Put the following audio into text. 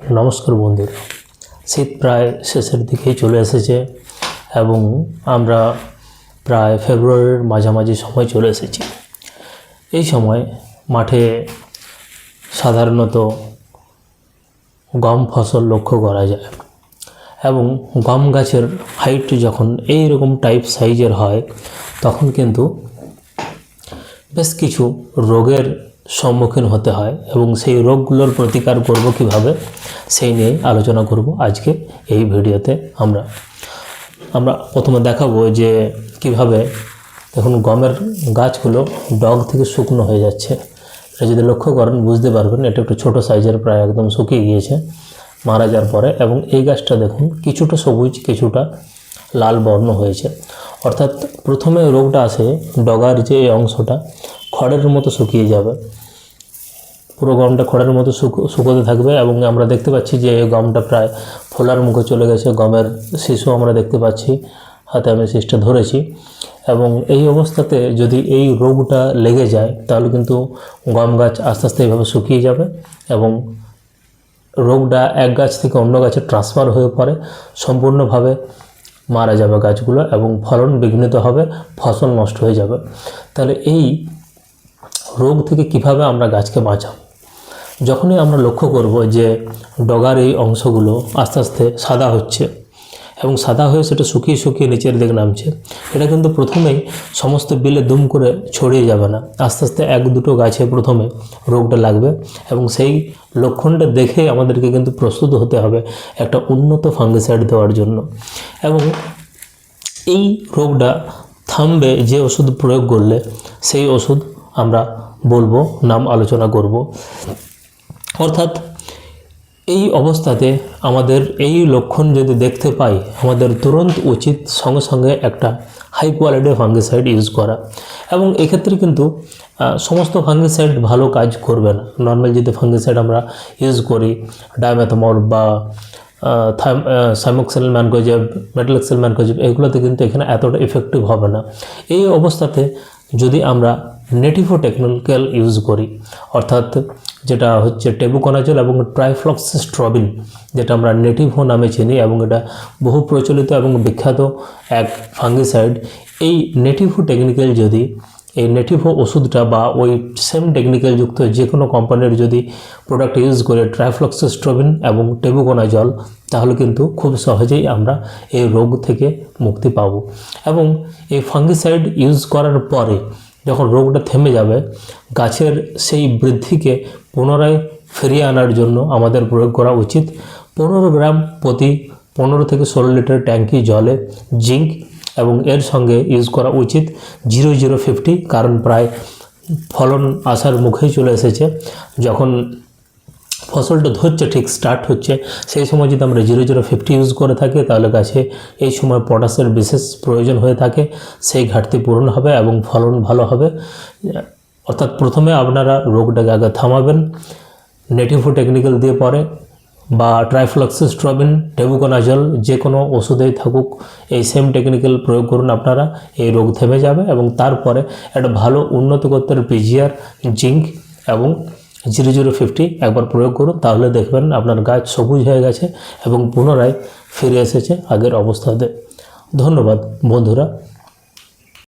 নমস্কার বন্ধুরা, শীত প্রায় শেষের দিকেই চলে এসেছে এবং আমরা প্রায় ফেব্রুয়ারির মাঝামাঝি সময় চলে এসেছি। এই সময় মাঠে সাধারণত গম ফসল লক্ষ্য করা যায় এবং গম গাছের হাইট যখন এই রকম টাইপ সাইজের হয় তখন কিন্তু বেশ কিছু রোগের সম্মুখীন হতে হয় এবং সেই রোগগুলোর প্রতিকার করব কিভাবে সেই নিয়ে আলোচনা করব আজকে এই ভিডিওতে। আমরা প্রথমে দেখাবো যে কিভাবে দেখুন গমের গাছগুলো ডগ থেকে শুকনো হয়ে যাচ্ছে। এটা যদি লক্ষ্য করেন বুঝতে পারবেন এটা একটু ছোট সাইজের, প্রায় একদম শুকিয়ে গিয়েছে মারা যাওয়ার পরে। এবং এই গাছটা দেখুন কিছুটা সবুজ কিছুটা লাল বর্ণ হয়েছে, অর্থাৎ প্রথমে রোগটা আসে ডগার যে এই অংশটা খড়ের মতো শুকিয়ে যাবে, পুরো গমটা খড়ের মতো শুকোতে থাকবে এবং আমরা দেখতে পাচ্ছি যে গমটা প্রায় ফোলার মুখে চলে গেছে। গমের শিশু আমরা দেখতে পাচ্ছি, হাতে আমি শীষটা ধরেছি। এবং এই অবস্থাতে যদি এই রোগটা লেগে যায় তাহলে কিন্তু গম গাছ আস্তে আস্তে এইভাবে শুকিয়ে যাবে এবং রোগটা এক গাছ থেকে অন্য গাছে ট্রান্সফার হয়ে পড়ে, সম্পূর্ণভাবে মারা যাবে গাছগুলো এবং ফলন বিঘ্নিত হবে, ফসল নষ্ট হয়ে যাবে। তাহলে এই রোগ থেকে কিভাবে আমরা গাছকে বাঁচাবো? যখনই আমরা লক্ষ্য করব যে ডগার এই অংশগুলো আস্তে আস্তে সাদা হচ্ছে এবং সাদা হয়ে সেটা শুকিয়ে শুকিয়ে নিচের দিকে নামছে, এটা কিন্তু প্রথমেই সমস্ত বিলে দুম করে ছড়িয়ে যাবে না, আস্তে আস্তে এক দুটো গাছে প্রথমে রোগটা লাগবে এবং সেই লক্ষণটা দেখে আমাদেরকে কিন্তু প্রস্তুত হতে হবে একটা উন্নত ফাঙ্গিসাইড দেওয়ার জন্য। এবং এই রোগটা থামবে যে ওষুধ প্রয়োগ করলে সেই ওষুধ আমরা বলবো, নাম আলোচনা করব। অর্থাৎ এই অবস্থাতে আমাদের এই লক্ষণ যদি দেখতে পাই আমাদের তুরন্ত উচিত সঙ্গে সঙ্গে একটা হাই কোয়ালিটি ফাঙ্গিসাইড ইউজ করা। এবং এক্ষেত্রে কিন্তু সমস্ত ফাঙ্গিসাইড ভালো কাজ করবে না। নর্মাল যদি ফাঙ্গিসাইড আমরা ইউজ করি ডাইমেথামল বা সাইমোক্সেল ম্যানকোজেব, মেটালেক্সেল ম্যানকোজেব, এগুলোতে কিন্তু এখানে এতটা ইফেক্টিভ হবে না। এই অবস্থাতে যদি আমরা নেটিভো টেকনিক্যাল ইউজ করি, অর্থাৎ যেটা হচ্ছে টেবুকোনাজল এবং ট্রাইফ্লক্সিস্ট্রবিন, যেটা আমরা নেটিভো নামে চিনি এবং এটা বহু প্রচলিত এবং বিখ্যাত এক ফাঙ্গিসাইড। এই নেটিভো টেকনিক্যাল যদি এই নেটিভো ওষুধটা বা ওই সেম টেকনিক্যাল যুক্ত যে কোনো কোম্পানির যদি প্রোডাক্ট ইউজ করে ট্রাইফ্লক্সিস্ট্রবিন এবং টেবুকোনাজল, তাহলে কিন্তু খুব সহজেই আমরা এই রোগ থেকে মুক্তি পাব। এবং এই ফাঙ্গিসাইড ইউজ করার পরে যখন রোগটা থেমে যাবে, গাছের সেই বৃদ্ধিকে পুনরায় ফিরিয়ে আনার জন্য আমাদের প্রয়োগ করা উচিত 15 গ্রাম প্রতি 15 থেকে 16 লিটার ট্যাঙ্কি জলে জিঙ্ক, এবং এর সঙ্গে ইউজ করা উচিত 0050, কারণ প্রায় ফলন আসার মুখেই চলে এসেছে। যখন ফসলটা ধরছে, ঠিক স্টার্ট হচ্ছে, সেই সময় যদি আমরা 0050 ইউজ করে থাকি তাহলে গাছে এই সময় পটাশের বিশেষ প্রয়োজন হয়ে থাকে, সেই ঘাটতি পূরণ হবে এবং ফলন ভালো হবে। অর্থাৎ প্রথমে আপনারা রোগটাকে আগে থামাবেন নেটিভো টেকনিক্যাল দিয়ে, পরে বা ট্রাইফ্লক্সিস্ট্রবিন, টেবুকোনাজল যে কোনো ওষুধেই থাকুক এই সেম টেকনিক্যাল প্রয়োগ করুন, আপনারা এই রোগ থেমে যাবে। এবং তারপরে একটা ভালো উন্নত গোত্রের পিজিআর, জিঙ্ক এবং 0050 একবার প্রয়োগ করুন, তাহলে দেখবেন আপনার গাছ সবুজ হয়ে গেছে এবং পুনরায় ফিরে এসেছে আগের অবস্থাতে। ধন্যবাদ বন্ধুরা।